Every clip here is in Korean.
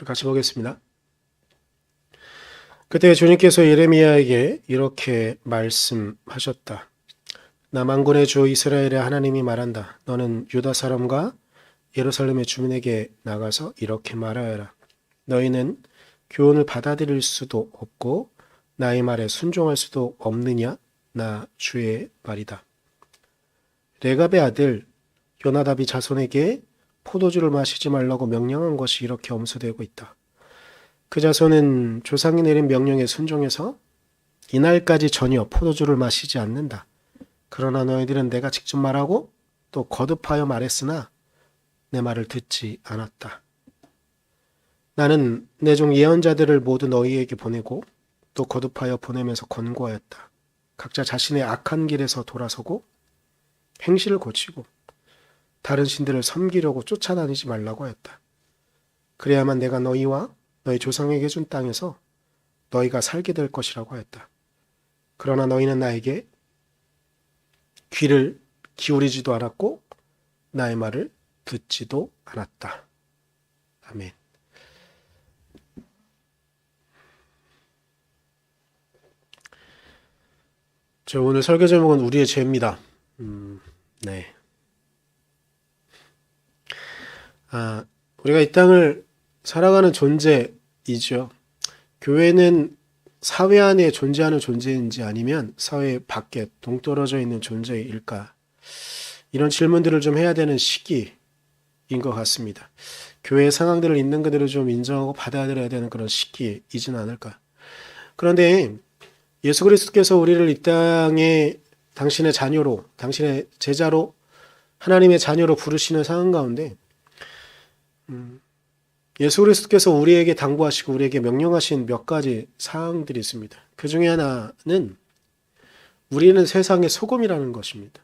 같이 보겠습니다. 그때 주님께서 예레미야에게 이렇게 말씀하셨다. 나 만군의 주 이스라엘의 하나님이 말한다. 너는 유다 사람과 예루살렘의 주민에게 나가서 이렇게 말하여라. 너희는 교훈을 받아들일 수도 없고 나의 말에 순종할 수도 없느냐? 나 주의 말이다. 레갑의 아들 요나답이 자손에게 포도주를 마시지 말라고 명령한 것이 이렇게 엄수되고 있다. 그 자손은 조상이 내린 명령에 순종해서 이날까지 전혀 포도주를 마시지 않는다. 그러나 너희들은 내가 직접 말하고 또 거듭하여 말했으나 내 말을 듣지 않았다. 나는 내 종 예언자들을 모두 너희에게 보내고 또 거듭하여 보내면서 권고하였다. 각자 자신의 악한 길에서 돌아서고 행실을 고치고 다른 신들을 섬기려고 쫓아다니지 말라고 하였다. 그래야만 내가 너희와 너희 조상에게 준 땅에서 너희가 살게 될 것이라고 하였다. 그러나 너희는 나에게 귀를 기울이지도 않았고 나의 말을 듣지도 않았다. 아멘. 저 오늘 설교 제목은 우리의 죄입니다. 네. 우리가 이 땅을 살아가는 존재이죠. 교회는 사회 안에 존재하는 존재인지 아니면 사회 밖에 동떨어져 있는 존재일까? 이런 질문들을 좀 해야 되는 시기인 것 같습니다. 교회의 상황들을 있는 그대로 좀 인정하고 받아들여야 되는 그런 시기이진 않을까? 그런데 예수 그리스도께서 우리를 이 땅에 당신의 자녀로, 당신의 제자로, 하나님의 자녀로 부르시는 상황 가운데 예수 그리스도께서 우리에게 당부하시고 우리에게 명령하신 몇 가지 사항들이 있습니다. 그 중에 하나는 우리는 세상의 소금이라는 것입니다.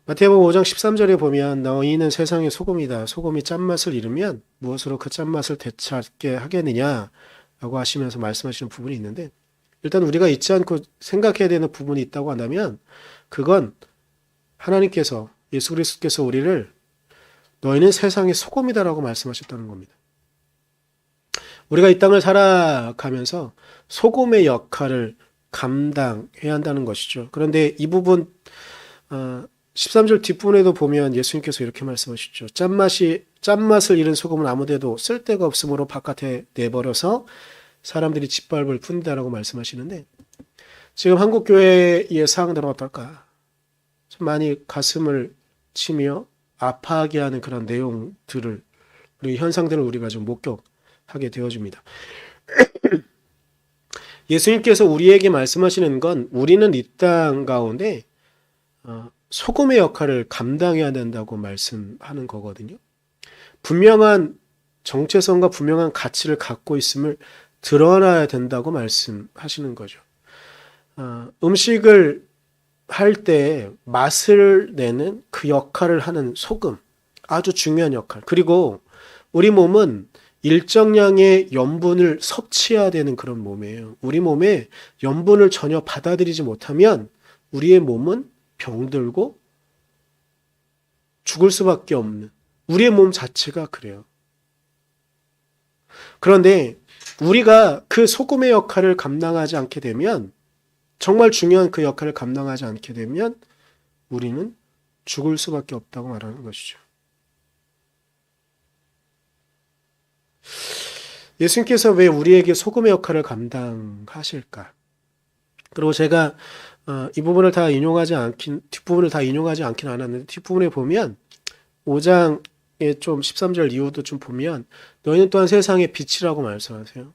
마태복음 5장 13절에 보면 너희는 세상의 소금이다. 소금이 짠맛을 잃으면 무엇으로 그 짠맛을 되찾게 하겠느냐라고 하시면서 말씀하시는 부분이 있는데, 일단 우리가 잊지 않고 생각해야 되는 부분이 있다고 한다면 그건 하나님께서, 예수 그리스도께서 우리를 너희는 세상의 소금이다라고 말씀하셨다는 겁니다. 우리가 이 땅을 살아가면서 소금의 역할을 감당해야 한다는 것이죠. 그런데 이 부분 13절 뒷부분에도 보면 예수님께서 이렇게 말씀하시죠. 짠맛을 잃은 소금은 아무데도 쓸데가 없으므로 바깥에 내버려서 사람들이 짓밟을 뿐이다라고 말씀하시는데, 지금 한국 교회의 상황들은 어떨까? 좀 많이 가슴을 치며 아파하게 하는 그런 내용들을, 우리 현상들을 우리가 좀 목격하게 되어집니다. 예수님께서 우리에게 말씀하시는 건 우리는 이 땅 가운데 소금의 역할을 감당해야 된다고 말씀하는 거거든요. 분명한 정체성과 분명한 가치를 갖고 있음을 드러나야 된다고 말씀하시는 거죠. 음식을 할 때 맛을 내는 그 역할을 하는 소금, 아주 중요한 역할. 그리고 우리 몸은 일정량의 염분을 섭취해야 되는 그런 몸이에요. 우리 몸에 염분을 전혀 받아들이지 못하면 우리의 몸은 병들고 죽을 수밖에 없는, 우리의 몸 자체가 그래요. 그런데 우리가 그 소금의 역할을 감당하지 않게 되면, 정말 중요한 그 역할을 감당하지 않게 되면 우리는 죽을 수밖에 없다고 말하는 것이죠. 예수님께서 왜 우리에게 소금의 역할을 감당하실까? 그리고 제가 이 부분을 다 뒷부분을 다 인용하지 않긴 않았는데, 뒷부분에 보면 5장의 좀 13절 이후도 좀 보면 너희는 또한 세상의 빛이라고 말씀하세요.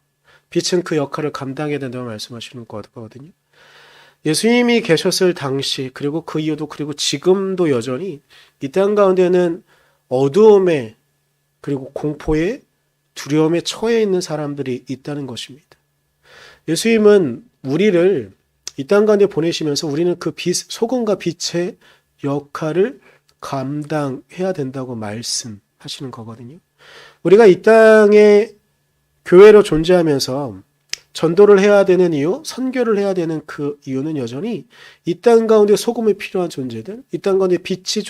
빛은 그 역할을 감당해야 된다고 말씀하시는 거거든요. 예수님이 계셨을 당시, 그리고 그 이후도, 그리고 지금도 여전히 이 땅 가운데는 어두움에, 그리고 공포에, 두려움에 처해 있는 사람들이 있다는 것입니다. 예수님은 우리를 이 땅 가운데 보내시면서 우리는 그 소금과 빛의 역할을 감당해야 된다고 말씀하시는 거거든요. 우리가 이 땅에 교회로 존재하면서 전도를 해야 되는 이유, 선교를 해야 되는 그 이유는 여전히 이 땅 가운데 소금이 필요한 존재들, 이 땅 가운데 빛이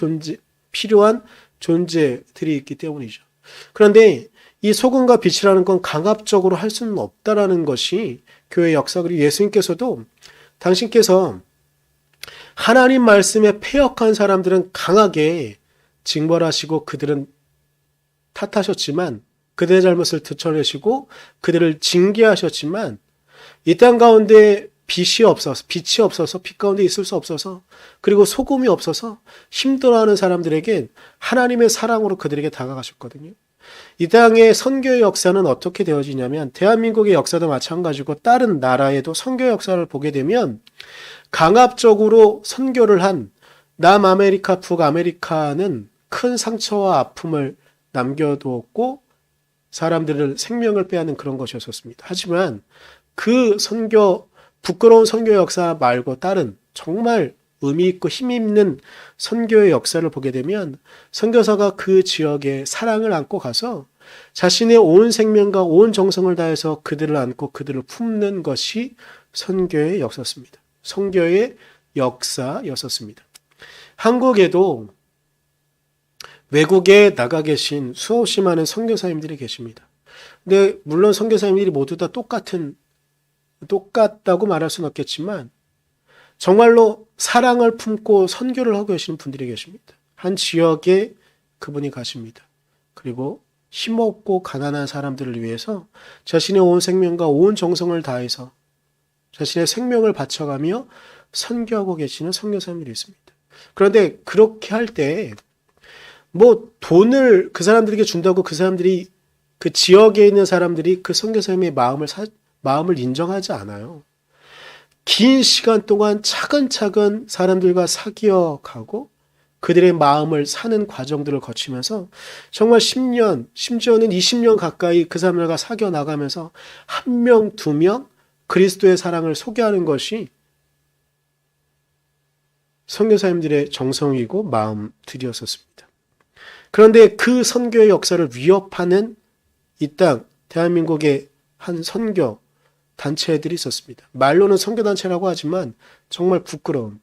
필요한 존재들이 있기 때문이죠. 그런데 이 소금과 빛이라는 건 강압적으로 할 수는 없다라는 것이 교회 역사. 그리고 예수님께서도 당신께서 하나님 말씀에 패역한 사람들은 강하게 징벌하시고 그들은 탓하셨지만, 그들의 잘못을 드러내시고 그들을 징계하셨지만, 이 땅 가운데 빛이 없어서, 빛 가운데 있을 수 없어서, 그리고 소금이 없어서 힘들어하는 사람들에게 하나님의 사랑으로 그들에게 다가가셨거든요. 이 땅의 선교의 역사는 어떻게 되어지냐면, 대한민국의 역사도 마찬가지고 다른 나라에도 선교 역사를 보게 되면 강압적으로 선교를 한 남아메리카, 북아메리카는 큰 상처와 아픔을 남겨두었고 사람들을 생명을 빼앗는 그런 것이었습니다. 하지만 그 선교, 부끄러운 선교 역사 말고 다른 정말 의미 있고 힘 있는 선교의 역사를 보게 되면 선교사가 그 지역에 사랑을 안고 가서 자신의 온 생명과 온 정성을 다해서 그들을 안고 그들을 품는 것이 선교의 역사였습니다. 선교의 역사였었습니다. 한국에도 외국에 나가 계신 수없이 많은 선교사님들이 계십니다. 근데 물론 선교사님들이 모두 다 똑같다고 말할 수는 없겠지만 정말로 사랑을 품고 선교를 하고 계시는 분들이 계십니다. 한 지역에 그분이 가십니다. 그리고 힘없고 가난한 사람들을 위해서 자신의 온 생명과 온 정성을 다해서 자신의 생명을 바쳐가며 선교하고 계시는 선교사님들이 있습니다. 그런데 그렇게 할 때 뭐 돈을 그 사람들에게 준다고 그 사람들이, 그 지역에 있는 사람들이 그 선교사님의 마음을 인정하지 않아요. 긴 시간 동안 차근차근 사람들과 사귀어 가고 그들의 마음을 사는 과정들을 거치면서 정말 10년, 심지어는 20년 가까이 그 사람들과 사귀어 나가면서 한 명, 두 명 그리스도의 사랑을 소개하는 것이 선교사님들의 정성이고 마음들이었었습니다. 그런데 그 선교의 역사를 위협하는 이 땅 대한민국의 한 선교 단체들이 있었습니다. 말로는 선교단체라고 하지만 정말 부끄러운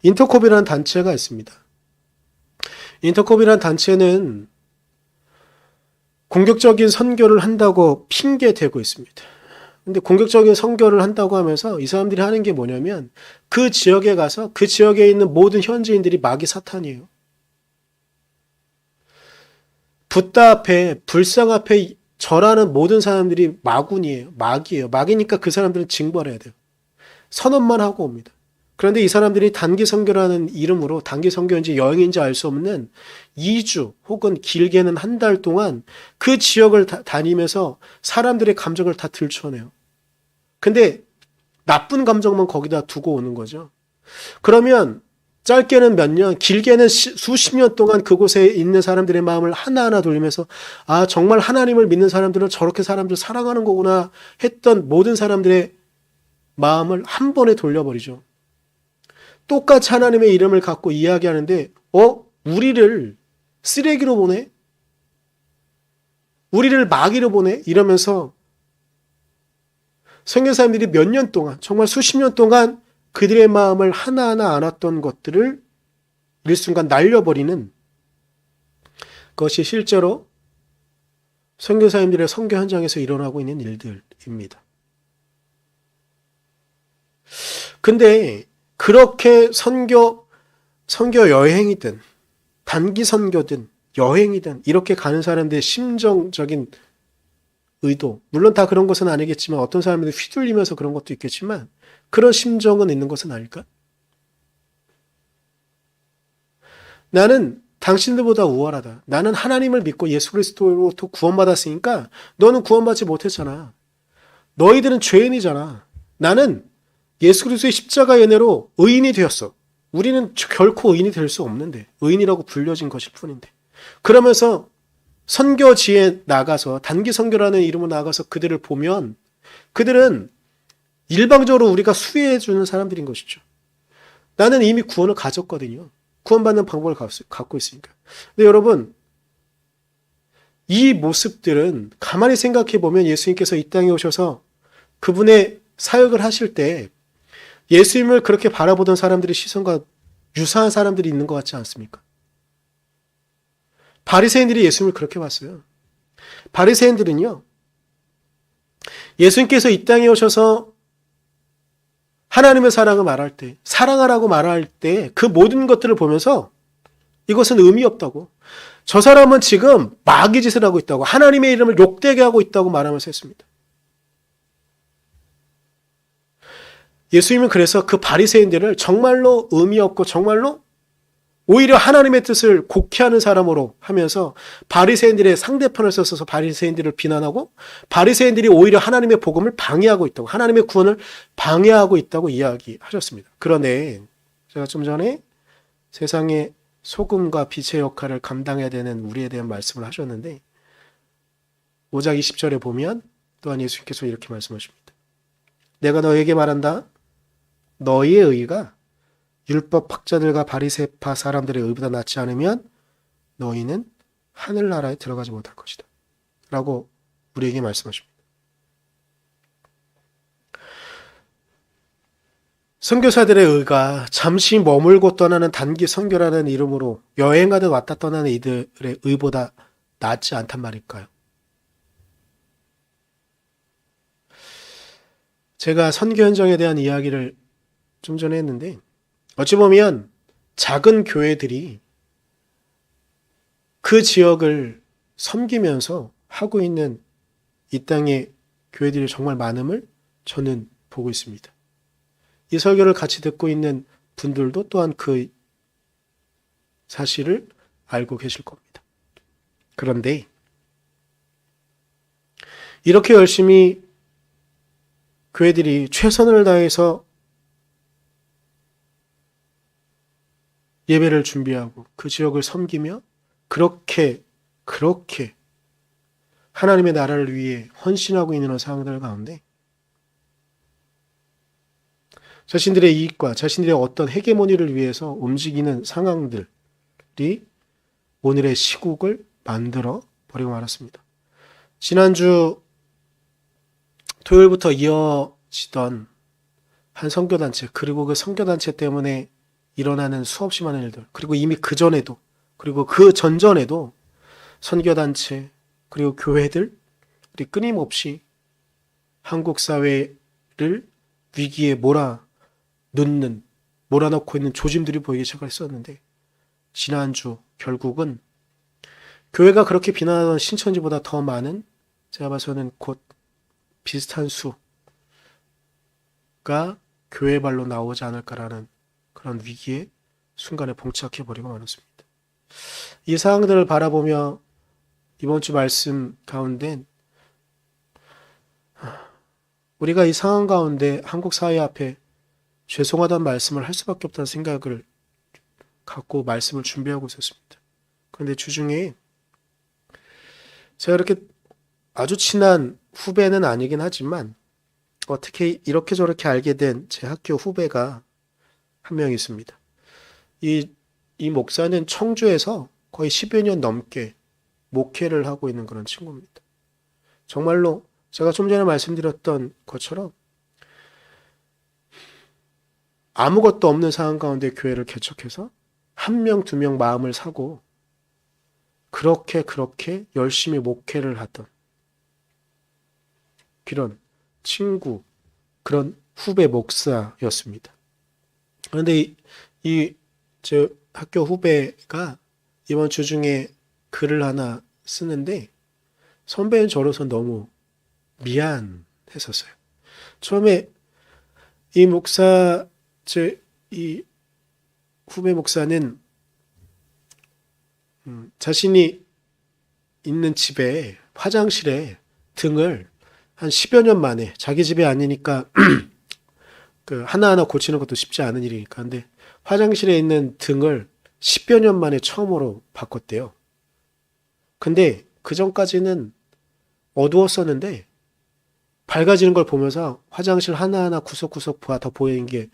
인터콥이라는 단체가 있습니다. 인터콥이라는 단체는 공격적인 선교를 한다고 핑계대고 있습니다. 근데 공격적인 선교를 한다고 하면서 이 사람들이 하는 게 뭐냐면 그 지역에 가서 그 지역에 있는 모든 현지인들이 마귀 사탄이에요. 붓다 앞에, 불상 앞에 절하는 모든 사람들이 마군이에요. 마귀예요. 마귀니까 그 사람들은 징벌해야 돼요. 선언만 하고 옵니다. 그런데 이 사람들이 단기 선교라는 이름으로 단기 선교인지 여행인지 알 수 없는 2주 혹은 길게는 한 달 동안 그 지역을 다니면서 사람들의 감정을 다 들춰내요. 근데 나쁜 감정만 거기다 두고 오는 거죠. 그러면 짧게는 몇 년, 길게는 수십 년 동안 그곳에 있는 사람들의 마음을 하나하나 돌리면서 아, 정말 하나님을 믿는 사람들은 저렇게 사람들 사랑하는 거구나 했던 모든 사람들의 마음을 한 번에 돌려버리죠. 똑같이 하나님의 이름을 갖고 이야기하는데 우리를 쓰레기로 보내? 우리를 마귀로 보내? 이러면서 선교사님들이 몇 년 동안, 정말 수십 년 동안 그들의 마음을 하나하나 안았던 것들을 일순간 날려버리는 것이 실제로 선교사님들의 선교 현장에서 일어나고 있는 일들입니다. 근데 그렇게 선교 여행이든 단기 선교든 여행이든 이렇게 가는 사람들의 심정적인 의도, 물론 다 그런 것은 아니겠지만 어떤 사람들이 휘둘리면서 그런 것도 있겠지만 그런 심정은 있는 것은 아닐까? 나는 당신들보다 우월하다. 나는 하나님을 믿고 예수 그리스도로부터 구원받았으니까 너는 구원받지 못했잖아. 너희들은 죄인이잖아. 나는 예수 그리스도의 십자가의 은혜로 의인이 되었어. 우리는 결코 의인이 될 수 없는데, 의인이라고 불려진 것일 뿐인데. 그러면서 선교지에 나가서 단기 선교라는 이름으로 나가서 그들을 보면 그들은 일방적으로 우리가 수혜해 주는 사람들인 것이죠. 나는 이미 구원을 가졌거든요. 구원받는 방법을 갖고 있으니까. 근데 여러분, 이 모습들은 가만히 생각해 보면 예수님께서 이 땅에 오셔서 그분의 사역을 하실 때 예수님을 그렇게 바라보던 사람들의 시선과 유사한 사람들이 있는 것 같지 않습니까? 바리새인들이 예수님을 그렇게 봤어요. 바리새인들은요, 예수님께서 이 땅에 오셔서 하나님의 사랑을 말할 때, 사랑하라고 말할 때 그 모든 것들을 보면서 이것은 의미 없다고, 저 사람은 지금 마귀 짓을 하고 있다고, 하나님의 이름을 욕되게 하고 있다고 말하면서 했습니다. 예수님은 그래서 그 바리새인들을 정말로 의미 없고 정말로 오히려 하나님의 뜻을 곡해하는 사람으로 하면서 바리새인들의 상대편을 써서 바리새인들을 비난하고, 바리새인들이 오히려 하나님의 복음을 방해하고 있다고, 하나님의 구원을 방해하고 있다고 이야기하셨습니다. 그런데 제가 좀 전에 세상의 소금과 빛의 역할을 감당해야 되는 우리에 대한 말씀을 하셨는데, 5장 20절에 보면 또한 예수님께서 이렇게 말씀하십니다. 내가 너에게 말한다. 너희의 의가 율법 학자들과 바리새파 사람들의 의보다 낫지 않으면 너희는 하늘나라에 들어가지 못할 것이다. 라고 우리에게 말씀하십니다. 선교사들의 의가 잠시 머물고 떠나는 단기 선교라는 이름으로 여행하듯 왔다 떠나는 이들의 의보다 낫지 않단 말일까요? 제가 선교 현장에 대한 이야기를 좀 전에 했는데, 어찌 보면 작은 교회들이 그 지역을 섬기면서 하고 있는 이 땅의 교회들이 정말 많음을 저는 보고 있습니다. 이 설교를 같이 듣고 있는 분들도 또한 그 사실을 알고 계실 겁니다. 그런데 이렇게 열심히 교회들이 최선을 다해서 예배를 준비하고 그 지역을 섬기며 그렇게 하나님의 나라를 위해 헌신하고 있는 상황들 가운데 자신들의 이익과 자신들의 어떤 헤게모니를 위해서 움직이는 상황들이 오늘의 시국을 만들어 버리고 말았습니다. 지난주 토요일부터 이어지던 한 선교단체, 그리고 그 선교단체 때문에 일어나는 수없이 많은 일들, 그리고 이미 그 전에도, 그리고 그 전전에도 선교단체, 그리고 교회들이 끊임없이 한국 사회를 위기에 몰아넣고 있는 조짐들이 보이기 시작했었는데, 지난주 결국은 교회가 그렇게 비난하던 신천지보다 더 많은, 제가 봐서는 곧 비슷한 수가 교회 발로 나오지 않을까라는 그런 위기의 순간에 봉착해버리고 말았습니다. 이 상황들을 바라보며 이번 주 말씀 가운데 우리가 이 상황 가운데 한국 사회 앞에 죄송하다는 말씀을 할 수밖에 없다는 생각을 갖고 말씀을 준비하고 있었습니다. 그런데 주중에 제가 이렇게 아주 친한 후배는 아니긴 하지만 어떻게 이렇게 저렇게 알게 된 제 학교 후배가 한 명 있습니다. 이 목사는 청주에서 거의 10여 년 넘게 목회를 하고 있는 그런 친구입니다. 정말로 제가 좀 전에 말씀드렸던 것처럼 아무것도 없는 상황 가운데 교회를 개척해서 한 명, 두 명 마음을 사고 그렇게 열심히 목회를 하던 그런 친구, 그런 후배 목사였습니다. 그런데 제 학교 후배가 이번 주 중에 글을 하나 쓰는데 선배는 저로서 너무 미안했었어요. 처음에 이 후배 목사는 자신이 있는 집에 화장실에 등을 한 10여 년 만에, 자기 집이 아니니까 그 하나하나 고치는 것도 쉽지 않은 일이니까, 근데 화장실에 있는 등을 10여 년 만에 처음으로 바꿨대요. 근데 그 전까지는 어두웠었는데 밝아지는 걸 보면서 화장실 하나하나 구석구석 더 보이는 게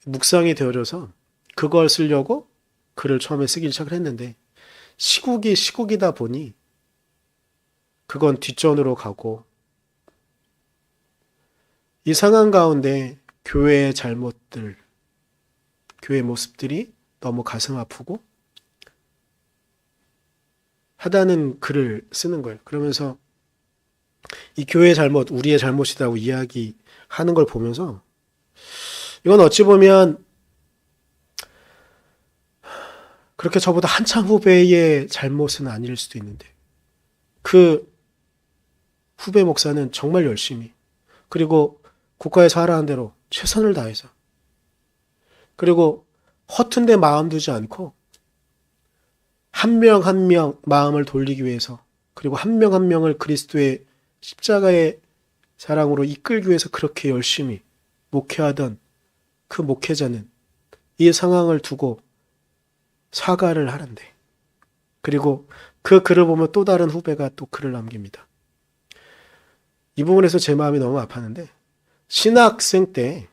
묵상이 되어져서 그걸 쓰려고 글을 처음에 쓰기 시작을 했는데, 시국이다 보니 그건 뒷전으로 가고, 이 상황 가운데 교회의 잘못들, 교회의 모습들이 너무 가슴 아프고 하다는 글을 쓰는 거예요. 그러면서 이 교회의 잘못, 우리의 잘못이라고 이야기하는 걸 보면서 이건 어찌 보면 그렇게 저보다 한참 후배의 잘못은 아닐 수도 있는데 그 후배 목사는 정말 열심히 그리고 국가에서 하라는 대로 최선을 다해서 그리고 허튼 데 마음 두지 않고 한 명 한 명 마음을 돌리기 위해서 그리고 한 명 한 명을 그리스도의 십자가의 사랑으로 이끌기 위해서 그렇게 열심히 목회하던 그 목회자는 이 상황을 두고 사과를 하는데 그리고 그 글을 보면 또 다른 후배가 또 글을 남깁니다. 이 부분에서 제 마음이 너무 아팠는데 신학생 때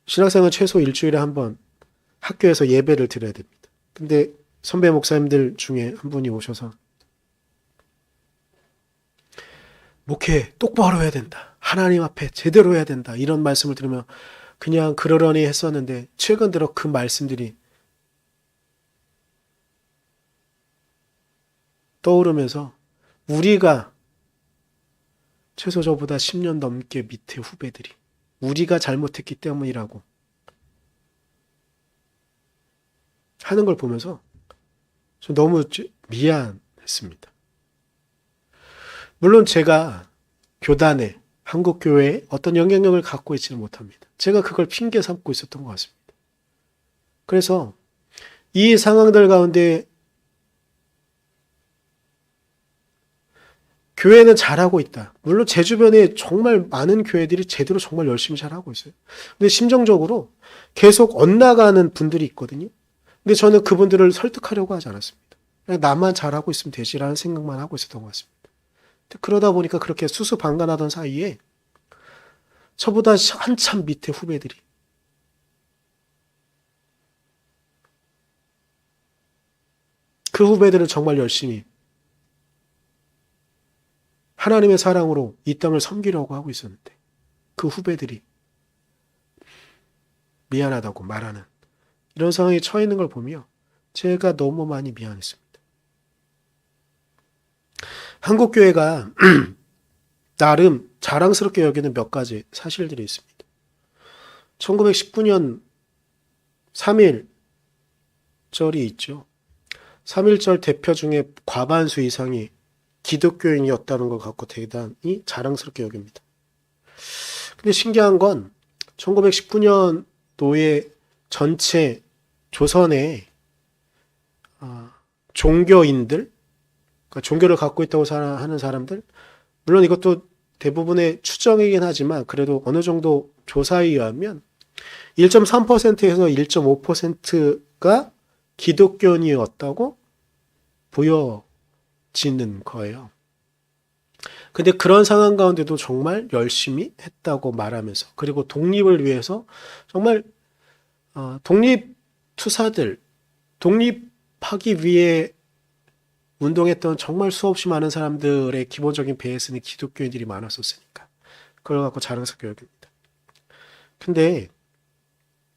신학생은 최소 일주일에 한 번 학교에서 예배를 드려야 됩니다. 근데 선배 목사님들 중에 한 분이 오셔서 목회 똑바로 해야 된다. 하나님 앞에 제대로 해야 된다. 이런 말씀을 들으면 그냥 그러려니 했었는데 최근 들어 그 말씀들이 떠오르면서 우리가 최소 저보다 10년 넘게 밑에 후배들이 우리가 잘못했기 때문이라고 하는 걸 보면서 좀 너무 미안했습니다. 물론 제가 교단에 한국교회에 어떤 영향력을 갖고 있지는 못합니다. 제가 그걸 핑계 삼고 있었던 것 같습니다. 그래서 이 상황들 가운데 교회는 잘하고 있다. 물론 제 주변에 정말 많은 교회들이 제대로 정말 열심히 잘하고 있어요. 근데 심정적으로 계속 엇나가는 분들이 있거든요. 근데 저는 그분들을 설득하려고 하지 않았습니다. 그냥 나만 잘하고 있으면 되지라는 생각만 하고 있었던 것 같습니다. 그러다 보니까 그렇게 수수방관하던 사이에 저보다 한참 밑에 후배들이 그 후배들은 정말 열심히 하나님의 사랑으로 이 땅을 섬기려고 하고 있었는데 그 후배들이 미안하다고 말하는 이런 상황에 처해 있는 걸 보며 제가 너무 많이 미안했습니다. 한국교회가 나름 자랑스럽게 여기는 몇 가지 사실들이 있습니다. 1919년 3.1절이 있죠. 3.1절 대표 중에 과반수 이상이 기독교인이었다는 걸 갖고 대단히 자랑스럽게 여깁니다. 근데 신기한 건 1919년도에 전체 조선의 종교인들, 그러니까 종교를 갖고 있다고 하는 사람들, 물론 이것도 대부분의 추정이긴 하지만 그래도 어느 정도 조사에 의하면 1.3%에서 1.5%가 기독교인이었다고 보여지는 거예요. 근데 그런 상황 가운데도 정말 열심히 했다고 말하면서 그리고 독립을 위해서 정말 독립투사들, 독립하기 위해 운동했던 정말 수없이 많은 사람들의 기본적인 베이스는 기독교인들이 많았었으니까 그걸 갖고 자랑스럽게 여깁니다. 근데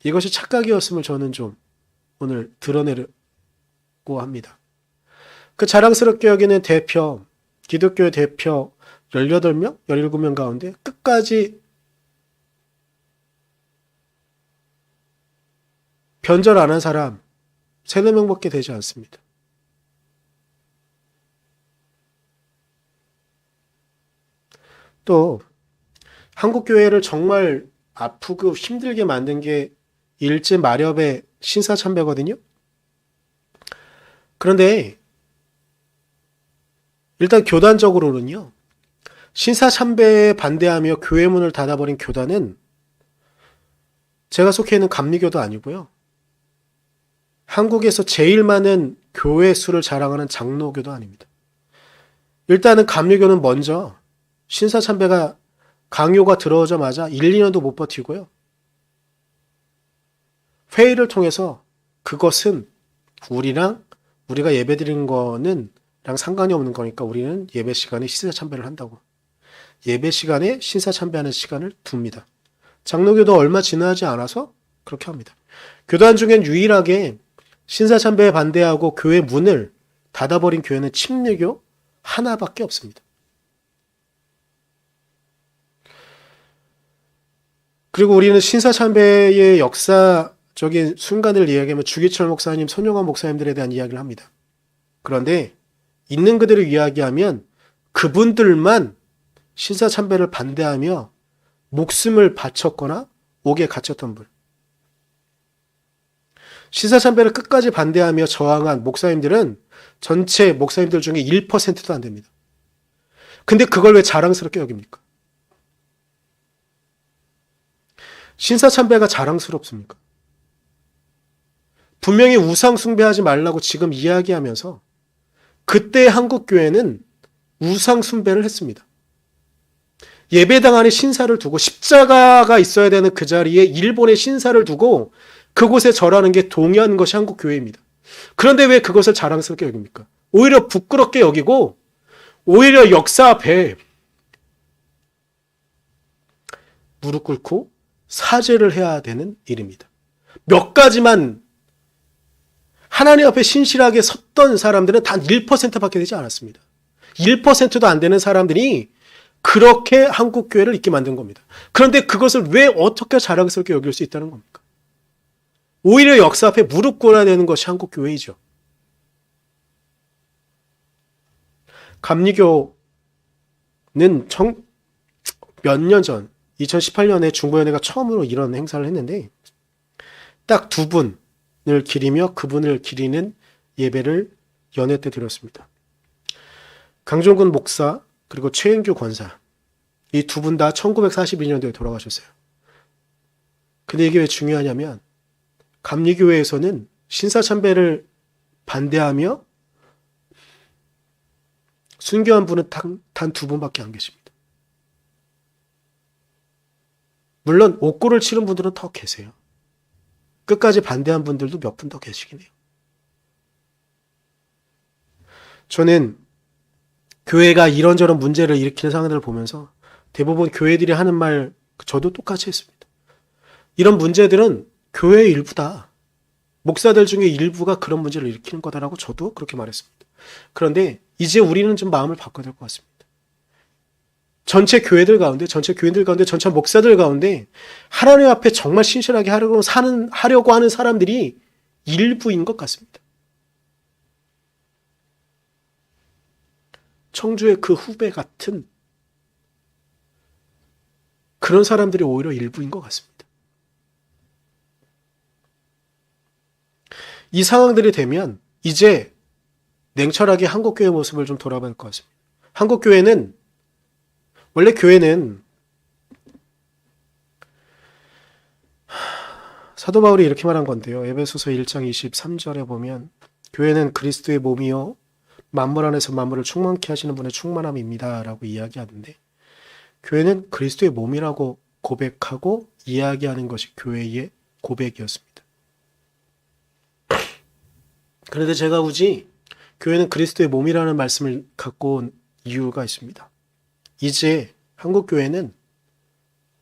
이것이 착각이었음을 저는 좀 오늘 드러내려고 합니다. 그 자랑스럽게 여기는 대표, 기독교의 대표 18명, 17명 가운데 끝까지 변절 안 한 사람 3, 4명밖에 되지 않습니다. 또 한국교회를 정말 아프고 힘들게 만든 게 일제 마렵의 신사참배거든요. 그런데 일단 교단적으로는요. 신사참배에 반대하며 교회 문을 닫아버린 교단은 제가 속해 있는 감리교도 아니고요. 한국에서 제일 많은 교회 수를 자랑하는 장로교도 아닙니다. 일단은 감리교는 먼저 신사참배가 강요가 들어오자마자 1, 2년도 못 버티고요. 회의를 통해서 그것은 우리가 예배드리는 거는 랑 상관이 없는 거니까 우리는 예배 시간에 신사참배를 한다고. 예배 시간에 신사참배하는 시간을 둡니다. 장로교도 얼마 지나지 않아서 그렇게 합니다. 교단 중엔 유일하게 신사참배에 반대하고 교회 문을 닫아버린 교회는 침례교 하나밖에 없습니다. 그리고 우리는 신사참배의 역사적인 순간을 이야기하면 주기철 목사님, 손용환 목사님들에 대한 이야기를 합니다. 그런데 있는 그대로 이야기하면 그분들만 신사참배를 반대하며 목숨을 바쳤거나 옥에 갇혔던 분. 신사참배를 끝까지 반대하며 저항한 목사님들은 전체 목사님들 중에 1%도 안 됩니다. 근데 그걸 왜 자랑스럽게 여깁니까? 신사참배가 자랑스럽습니까? 분명히 우상 숭배하지 말라고 지금 이야기하면서 그때 한국교회는 우상 숭배를 했습니다. 예배당 안에 신사를 두고 십자가가 있어야 되는 그 자리에 일본의 신사를 두고 그곳에 절하는 게 동의하는 것이 한국교회입니다. 그런데 왜 그것을 자랑스럽게 여깁니까? 오히려 부끄럽게 여기고 오히려 역사 앞에 무릎 꿇고 사죄를 해야 되는 일입니다. 몇 가지만 하나님 앞에 신실하게 섰던 사람들은 단 1%밖에 되지 않았습니다. 1%도 안 되는 사람들이 그렇게 한국교회를 있게 만든 겁니다. 그런데 그것을 왜 어떻게 자랑스럽게 여길 수 있다는 겁니까? 오히려 역사 앞에 무릎 꿇어야 되는 것이 한국교회이죠. 감리교는 몇 년 전 2018년에 중보연회가 처음으로 이런 행사를 했는데 딱 두 분을 기리며 그분을 기리는 예배를 연회 때 드렸습니다. 강종근 목사 그리고 최은규 권사 이 두 분 다 1942년도에 돌아가셨어요. 근데 이게 왜 중요하냐면 감리교회에서는 신사참배를 반대하며 순교한 분은 단 두 분밖에 안 계십니다. 물론 옥고를 치른 분들은 더 계세요. 끝까지 반대한 분들도 몇 분 더 계시긴 해요. 저는 교회가 이런저런 문제를 일으키는 상황들을 보면서 대부분 교회들이 하는 말 저도 똑같이 했습니다. 이런 문제들은 교회의 일부다. 목사들 중에 일부가 그런 문제를 일으키는 거다라고 저도 그렇게 말했습니다. 그런데 이제 우리는 좀 마음을 바꿔야 될 것 같습니다. 전체 교회들 가운데, 전체 목사들 가운데 하나님 앞에 정말 신실하게 하려고 하는 사람들이 일부인 것 같습니다. 청주의 그 후배 같은 그런 사람들이 오히려 일부인 것 같습니다. 이 상황들이 되면 이제 냉철하게 한국교회의 모습을 좀 돌아볼 것 같습니다. 한국교회는 원래 교회는 사도 바울이 이렇게 말한 건데요. 에베소서 1장 23절에 보면 교회는 그리스도의 몸이요 만물 안에서 만물을 충만케 하시는 분의 충만함입니다 라고 이야기하는데 교회는 그리스도의 몸이라고 고백하고 이야기하는 것이 교회의 고백이었습니다. 그런데 제가 굳이 교회는 그리스도의 몸이라는 말씀을 갖고 온 이유가 있습니다. 이제 한국교회는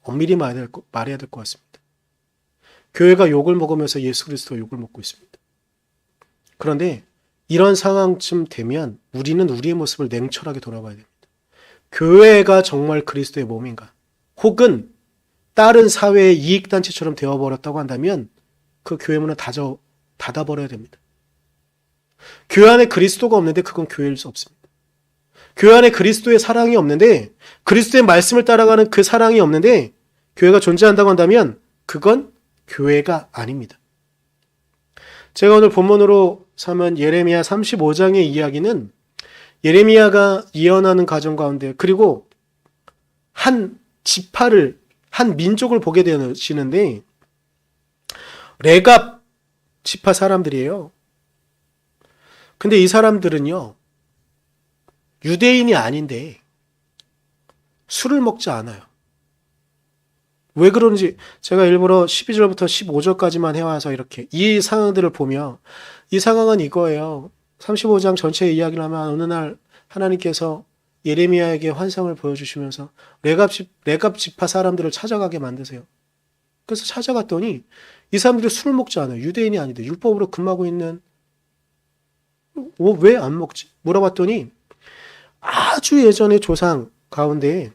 엄밀히 말해야 될 것 같습니다. 교회가 욕을 먹으면서 예수 그리스도 욕을 먹고 있습니다. 그런데 이런 상황쯤 되면 우리는 우리의 모습을 냉철하게 돌아봐야 됩니다. 교회가 정말 그리스도의 몸인가? 혹은 다른 사회의 이익단체처럼 되어버렸다고 한다면 그 교회 문을 닫아버려야 됩니다. 교회 안에 그리스도가 없는데 그건 교회일 수 없습니다. 교회 안에 그리스도의 사랑이 없는데 그리스도의 말씀을 따라가는 그 사랑이 없는데 교회가 존재한다고 한다면 그건 교회가 아닙니다. 제가 오늘 본문으로 삼은 예레미야 35장의 이야기는 예레미야가 예언하는 가정 가운데 그리고 한 지파를 한 민족을 보게 되시는데 레갑 지파 사람들이에요. 근데 이 사람들은요 유대인이 아닌데 술을 먹지 않아요. 왜 그런지 제가 일부러 12절부터 15절까지만 해와서 이렇게 이 상황들을 보며 이 상황은 이거예요. 35장 전체 이야기를 하면 어느 날 하나님께서 예레미야에게 환상을 보여주시면서 레갑 지파 사람들을 찾아가게 만드세요. 그래서 찾아갔더니 이 사람들이 술을 먹지 않아요. 유대인이 아닌데 율법으로 금하고 있는 왜 안 먹지? 물어봤더니 아주 예전에 조상 가운데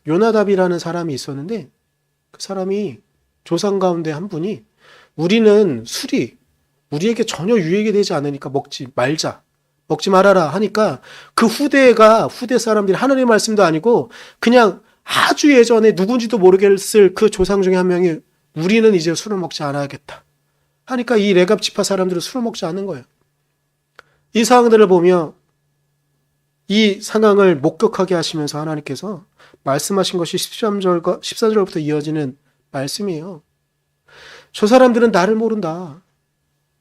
요나답이라는 사람이 있었는데 그 사람이 조상 가운데 한 분이 우리는 술이 우리에게 전혀 유익이 되지 않으니까 먹지 말자. 먹지 말아라 하니까 그 후대 사람들이 하나님의 말씀도 아니고 그냥 아주 예전에 누군지도 모르겠을 그 조상 중에 한 명이 우리는 이제 술을 먹지 않아야겠다 하니까 이 레갑 지파 사람들은 술을 먹지 않는 거예요. 이 상황들을 보며 이 상황을 목격하게 하시면서 하나님께서 말씀하신 것이 14절부터 이어지는 말씀이에요. 저 사람들은 나를 모른다.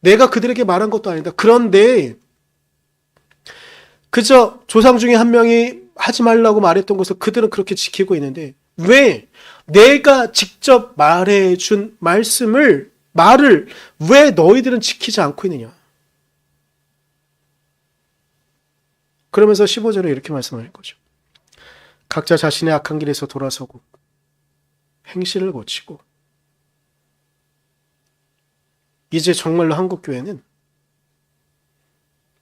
내가 그들에게 말한 것도 아니다. 그런데 그저 조상 중에 한 명이 하지 말라고 말했던 것을 그들은 그렇게 지키고 있는데 왜 내가 직접 말해준 말을 왜 너희들은 지키지 않고 있느냐. 그러면서 15절에 이렇게 말씀하는 거죠. 각자 자신의 악한 길에서 돌아서고 행실을 고치고 이제 정말로 한국교회는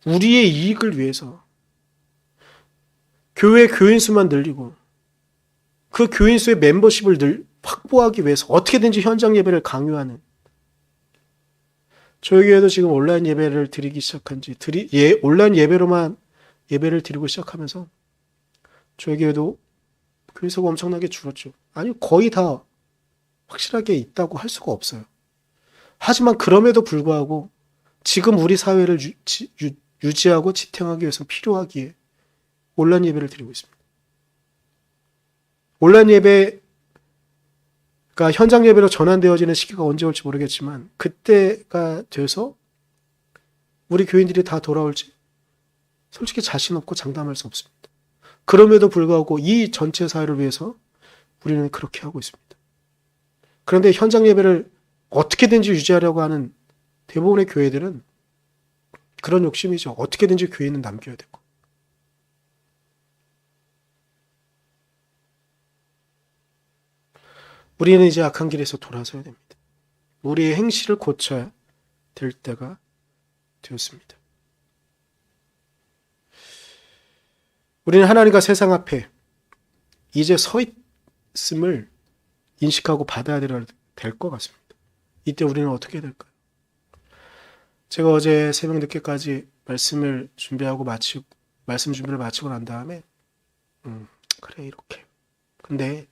우리의 이익을 위해서 교회 교인 수만 늘리고 그 교인 수의 멤버십을 확보하기 위해서 어떻게든지 현장 예배를 강요하는 저희 교회도 지금 온라인 예배를 드리기 시작한 지 온라인 예배로만 예배를 드리고 시작하면서 저희 교회도 교인 수가 엄청나게 줄었죠. 아니 거의 다 확실하게 있다고 할 수가 없어요. 하지만 그럼에도 불구하고 지금 우리 사회를 유지하고 지탱하기 위해서 필요하기에 온라인 예배를 드리고 있습니다. 온라인 예배가 현장 예배로 전환되어지는 시기가 언제 올지 모르겠지만 그때가 돼서 우리 교인들이 다 돌아올지 솔직히 자신 없고 장담할 수 없습니다. 그럼에도 불구하고 이 전체 사회를 위해서 우리는 그렇게 하고 있습니다. 그런데 현장 예배를 어떻게든지 유지하려고 하는 대부분의 교회들은 그런 욕심이죠. 어떻게든지 교회는 남겨야 되고. 우리는 이제 악한 길에서 돌아서야 됩니다. 우리의 행실을 고쳐야 될 때가 되었습니다. 우리는 하나님과 세상 앞에 이제 서 있음을 인식하고 받아야 될 것 같습니다. 이때 우리는 어떻게 해야 될까요? 제가 어제 새벽 늦게까지 말씀 준비를 마치고 난 다음에 그래 이렇게. 근데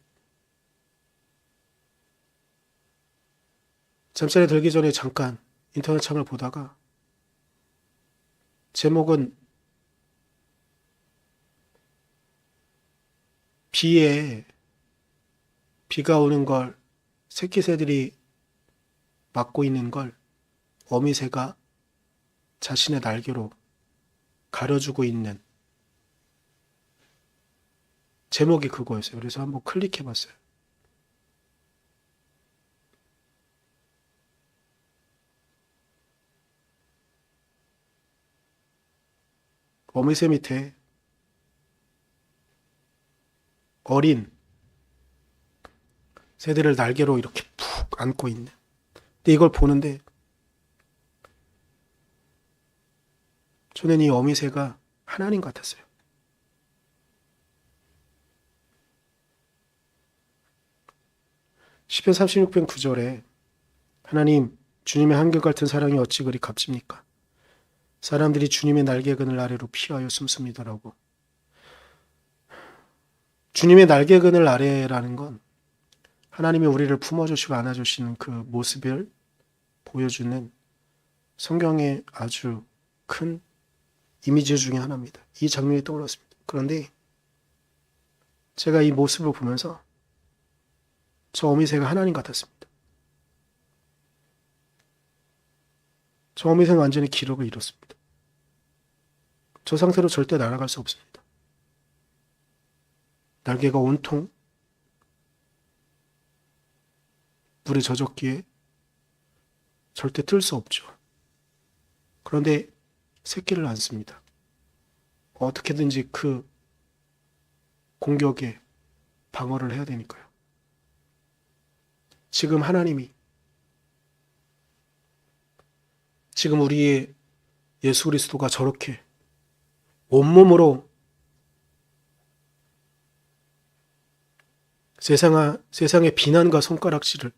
잠자리에 들기 전에 잠깐 인터넷 창을 보다가 제목은 비가 오는 걸 새끼새들이 막고 있는 걸 어미새가 자신의 날개로 가려주고 있는 제목이 그거였어요. 그래서 한번 클릭해봤어요. 어미새 밑에 어린 새들을 날개로 이렇게 푹 안고 있는. 근데 이걸 보는데 저는 이 어미새가 하나님 같았어요. 시편 36편 9절에 하나님 주님의 한결같은 사랑이 어찌 그리 값집니까? 사람들이 주님의 날개 그늘 아래로 피하여 숨습니다라고. 주님의 날개 그늘 아래라는 건 하나님이 우리를 품어주시고 안아주시는 그 모습을 보여주는 성경의 아주 큰 이미지 중에 하나입니다. 이 장면이 떠올랐습니다. 그런데 제가 이 모습을 보면서 저 어미새가 하나님 같았습니다. 저 어미새는 완전히 기력을 잃었습니다. 저 상태로 절대 날아갈 수 없습니다. 날개가 온통 물에 젖었기에 절대 뜰 수 없죠. 그런데 새끼를 안습니다. 어떻게든지 그 공격에 방어를 해야 되니까요. 지금 하나님이 지금 우리의 예수 그리스도가 저렇게 온몸으로 세상의 비난과 손가락질을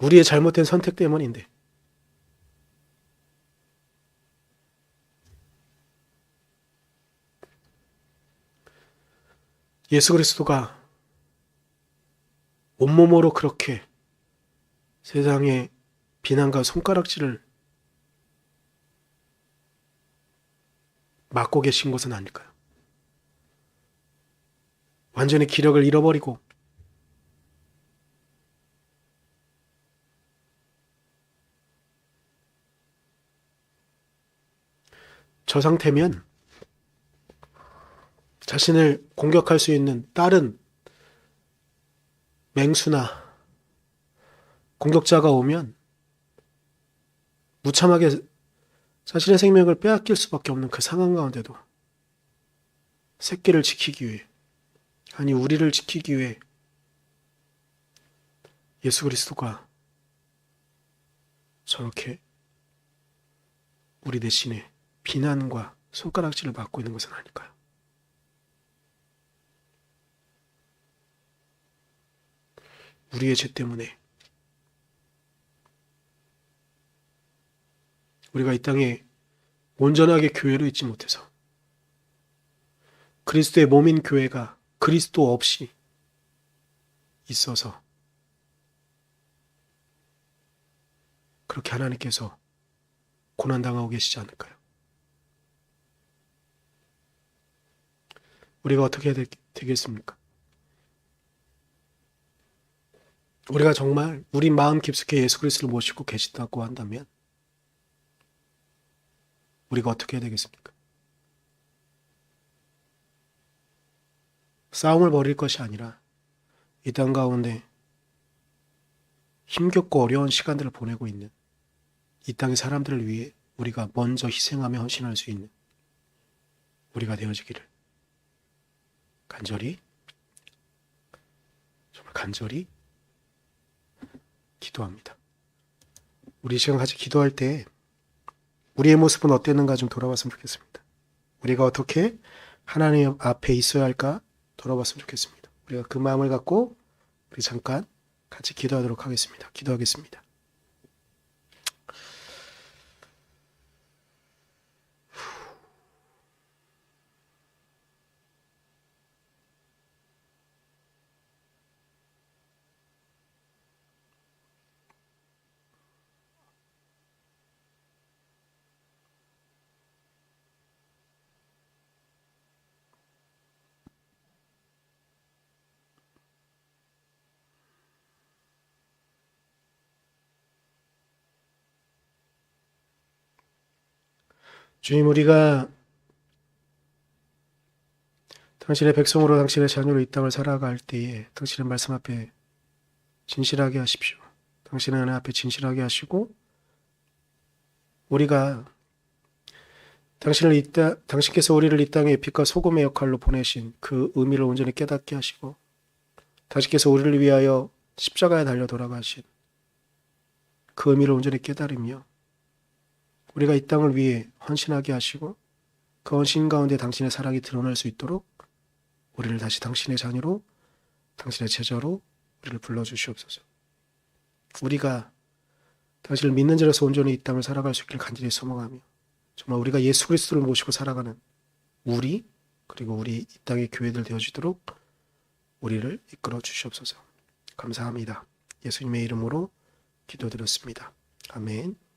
우리의 잘못된 선택 때문인데 예수 그리스도가 온몸으로 그렇게 세상의 비난과 손가락질을 맡고 계신 것은 아닐까요? 완전히 기력을 잃어버리고 저 상태면 자신을 공격할 수 있는 다른 맹수나 공격자가 오면 무참하게 자신의 생명을 빼앗길 수밖에 없는 그 상황 가운데도 새끼를 지키기 위해, 아니 우리를 지키기 위해 예수 그리스도가 저렇게 우리 대신에 비난과 손가락질을 받고 있는 것은 아닐까요? 우리의 죄 때문에 우리가 이 땅에 온전하게 교회로 있지 못해서 그리스도의 몸인 교회가 그리스도 없이 있어서 그렇게 하나님께서 고난당하고 계시지 않을까요? 우리가 어떻게 해야 되겠습니까? 우리가 정말 우리 마음 깊숙이 예수 그리스도를 모시고 계시다고 한다면 우리가 어떻게 해야 되겠습니까? 싸움을 벌일 것이 아니라 이 땅 가운데 힘겹고 어려운 시간들을 보내고 있는 이 땅의 사람들을 위해 우리가 먼저 희생하며 헌신할 수 있는 우리가 되어지기를 간절히, 정말 간절히 기도합니다. 우리 시간 같이 기도할 때 우리의 모습은 어땠는가 좀 돌아봤으면 좋겠습니다. 우리가 어떻게 하나님 앞에 있어야 할까 돌아봤으면 좋겠습니다. 우리가 그 마음을 갖고 우리 잠깐 같이 기도하도록 하겠습니다. 기도하겠습니다. 주님, 우리가 당신의 백성으로 당신의 자녀로 이 땅을 살아갈 때에 당신의 말씀 앞에 진실하게 하십시오. 당신의 은혜 앞에 진실하게 하시고 우리가 당신께서 우리를 이 땅에 빛과 소금의 역할로 보내신 그 의미를 온전히 깨닫게 하시고 당신께서 우리를 위하여 십자가에 달려 돌아가신 그 의미를 온전히 깨달으며 우리가 이 땅을 위해 헌신하게 하시고 그 헌신 가운데 당신의 사랑이 드러날 수 있도록 우리를 다시 당신의 자녀로 당신의 제자로 우리를 불러주시옵소서. 우리가 당신을 믿는 자로서 온전히 이 땅을 살아갈 수 있길 간절히 소망하며 정말 우리가 예수 그리스도를 모시고 살아가는 우리 그리고 우리 이 땅의 교회들 되어지도록 우리를 이끌어 주시옵소서. 감사합니다. 예수님의 이름으로 기도드렸습니다. 아멘.